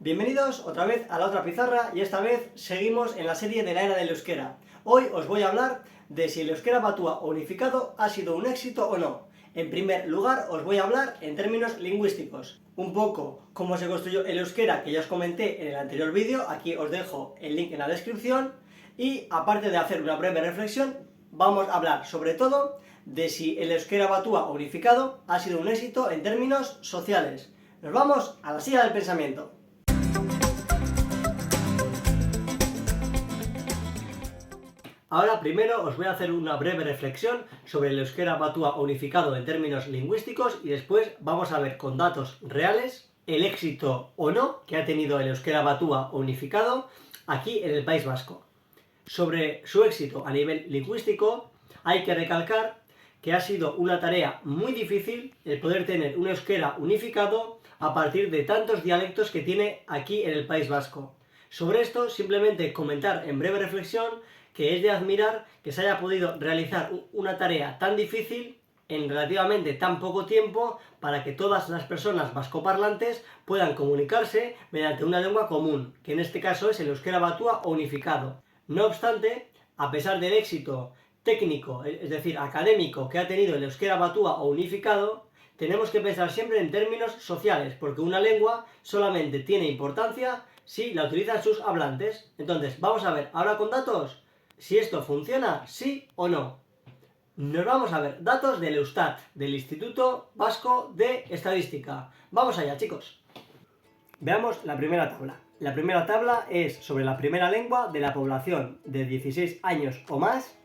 Bienvenidos otra vez a la otra pizarra y esta vez seguimos en la serie de la era del euskera. Hoy os voy a hablar de si el euskera batua o unificado ha sido un éxito o no. En primer lugar os voy a hablar en términos lingüísticos. Un poco cómo se construyó el euskera que ya os comenté en el anterior vídeo, aquí os dejo el link en la descripción. Y aparte de hacer una breve reflexión, vamos a hablar sobre todo de si el euskera batua o unificado ha sido un éxito en términos sociales. Nos vamos a la silla del pensamiento. Ahora primero os voy a hacer una breve reflexión sobre el euskera batua unificado en términos lingüísticos y después vamos a ver con datos reales el éxito o no que ha tenido el euskera batua unificado aquí en el País Vasco. Sobre su éxito a nivel lingüístico hay que recalcar que ha sido una tarea muy difícil el poder tener un euskera unificado a partir de tantos dialectos que tiene aquí en el País Vasco. Sobre esto simplemente comentar en breve reflexión que es de admirar que se haya podido realizar una tarea tan difícil en relativamente tan poco tiempo para que todas las personas vascoparlantes puedan comunicarse mediante una lengua común, que en este caso es el euskera batua o unificado. No obstante, a pesar del éxito técnico, es decir, académico que ha tenido el euskera batua o unificado, tenemos que pensar siempre en términos sociales, porque una lengua solamente tiene importancia si la utilizan sus hablantes. Entonces, vamos a ver ahora con datos si esto funciona, sí o no. Nos vamos a ver datos del Eustat, del Instituto Vasco de Estadística. Vamos allá, chicos. Veamos la primera tabla. La primera tabla es sobre la primera lengua de la población de 16 años o más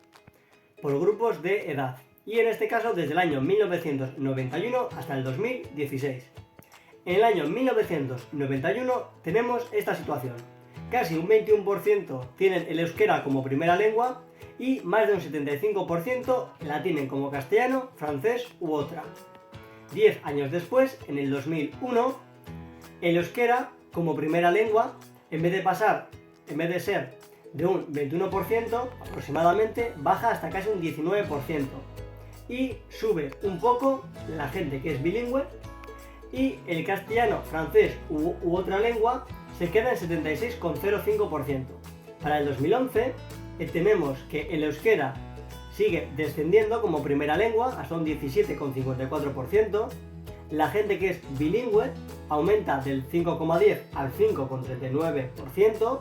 por grupos de edad. Y en este caso desde el año 1991 hasta el 2016. En el año 1991 tenemos esta situación. Casi un 21% tienen el euskera como primera lengua y más de un 75% la tienen como castellano, francés u otra. 10 años después, en el 2001, el euskera como primera lengua, en vez de ser de un 21% aproximadamente, baja hasta casi un 19%. Y sube un poco la gente que es bilingüe y el castellano, francés u otra lengua se queda en 76,05%. Para el 2011 tenemos que el euskera sigue descendiendo como primera lengua hasta un 17,54%. La gente que es bilingüe aumenta del 5,10 al 5,39%.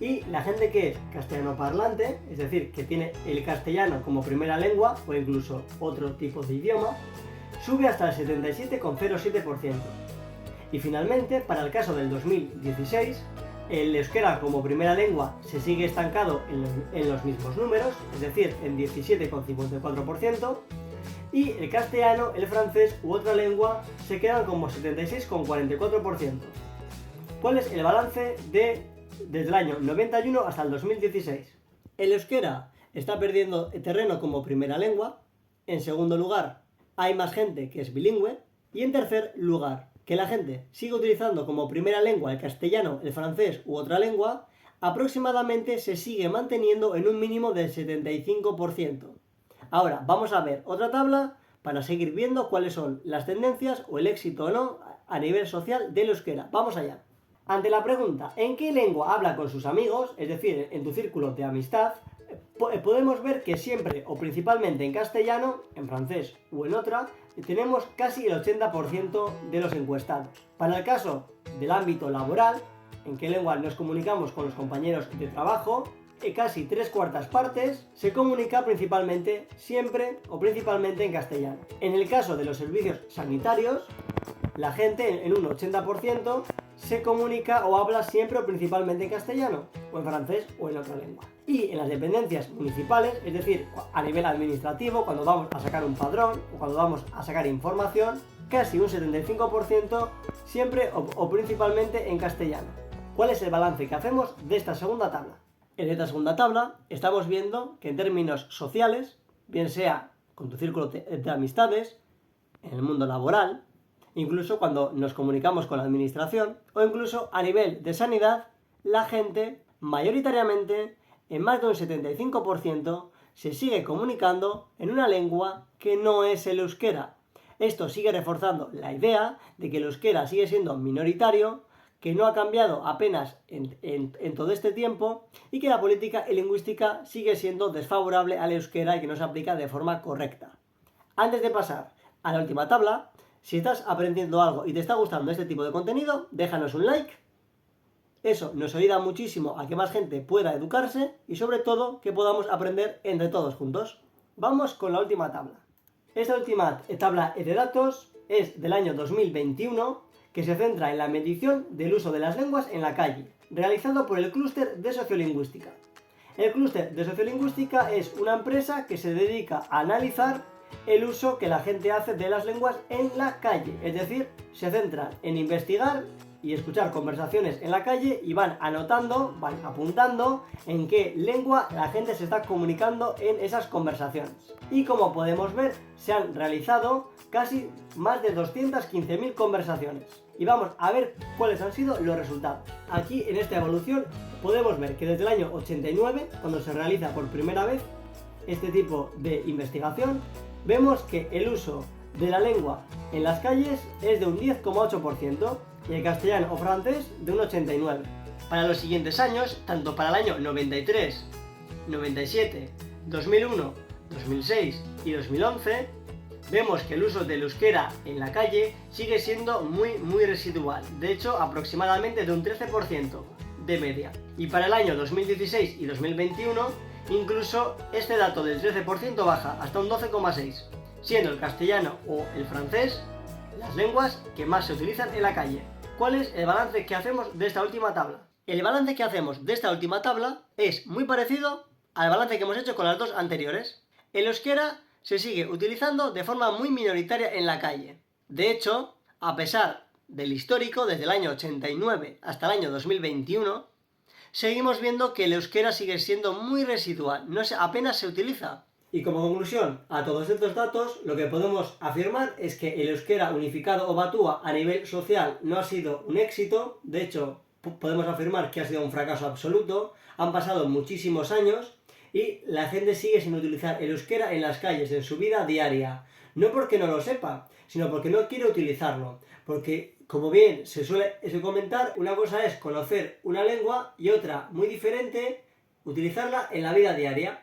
Y la gente que es castellano parlante, es decir, que tiene el castellano como primera lengua o incluso otro tipo de idioma, sube hasta el 77,07%. Y finalmente, para el caso del 2016, el euskera como primera lengua se sigue estancado en los mismos números, es decir, en 17,54%, y el castellano, el francés u otra lengua se quedan como 76,44%. ¿Cuál es el balance desde el año 91 hasta el 2016? El euskera está perdiendo terreno como primera lengua. En segundo lugar, hay más gente que es bilingüe. Y en tercer lugar, que la gente sigue utilizando como primera lengua el castellano, el francés u otra lengua, aproximadamente se sigue manteniendo en un mínimo del 75%. Ahora, vamos a ver otra tabla para seguir viendo cuáles son las tendencias o el éxito o no a nivel social del euskera. Vamos allá. Ante la pregunta ¿en qué lengua habla con sus amigos? Es decir, en tu círculo de amistad, podemos ver que siempre o principalmente en castellano, en francés o en otra, tenemos casi el 80% de los encuestados. Para el caso del ámbito laboral, en qué lengua nos comunicamos con los compañeros de trabajo, casi 3/4 partes se comunica principalmente siempre o principalmente en castellano. En el caso de los servicios sanitarios, la gente en un 80% se comunica o habla siempre o principalmente en castellano, o en francés o en otra lengua. Y en las dependencias municipales, es decir, a nivel administrativo, cuando vamos a sacar un padrón o cuando vamos a sacar información, casi un 75% siempre o principalmente en castellano. ¿Cuál es el balance que hacemos de esta segunda tabla? En esta segunda tabla estamos viendo que en términos sociales, bien sea con tu círculo de amistades, en el mundo laboral, incluso cuando nos comunicamos con la administración o incluso a nivel de sanidad, la gente mayoritariamente, en más de un 75%, se sigue comunicando en una lengua que no es el euskera. Esto sigue reforzando la idea de que el euskera sigue siendo minoritario, que no ha cambiado apenas en todo este tiempo y que la política lingüística sigue siendo desfavorable al euskera y que no se aplica de forma correcta. Antes de pasar a la última tabla, si estás aprendiendo algo y te está gustando este tipo de contenido, déjanos un like. Eso nos ayuda muchísimo a que más gente pueda educarse y sobre todo que podamos aprender entre todos juntos. Vamos con la última tabla. Esta última tabla de datos es del año 2021, que se centra en la medición del uso de las lenguas en la calle, realizado por el Clúster de Sociolingüística. El Clúster de Sociolingüística es una empresa que se dedica a analizar el uso que la gente hace de las lenguas en la calle, es decir, se centran en investigar y escuchar conversaciones en la calle y van anotando, van apuntando en qué lengua la gente se está comunicando en esas conversaciones. Y como podemos ver, se han realizado casi más de 215.000 conversaciones. Y vamos a ver cuáles han sido los resultados. Aquí en esta evolución podemos ver que desde el año 89, cuando se realiza por primera vez este tipo de investigación, vemos que el uso de la lengua en las calles es de un 10,8% y el castellano o francés de un 89%. Para los siguientes años, tanto para el año 93, 97, 2001, 2006 y 2011, vemos que el uso del euskera en la calle sigue siendo muy residual, de hecho aproximadamente de un 13% de media. Y para el año 2016 y 2021, incluso este dato del 13% baja hasta un 12,6%, siendo el castellano o el francés las lenguas que más se utilizan en la calle. ¿Cuál es el balance que hacemos de esta última tabla? El balance que hacemos de esta última tabla es muy parecido al balance que hemos hecho con las dos anteriores. El euskera se sigue utilizando de forma muy minoritaria en la calle. De hecho, a pesar del histórico, desde el año 89 hasta el año 2021, seguimos viendo que el euskera sigue siendo muy residual, apenas se utiliza. Y como conclusión a todos estos datos, lo que podemos afirmar es que el euskera unificado o batúa a nivel social no ha sido un éxito. De hecho, podemos afirmar que ha sido un fracaso absoluto. Han pasado muchísimos años y la gente sigue sin utilizar el euskera en las calles, en su vida diaria. No porque no lo sepa, sino porque no quiere utilizarlo. Porque, como bien se suele comentar, una cosa es conocer una lengua y otra, muy diferente, utilizarla en la vida diaria.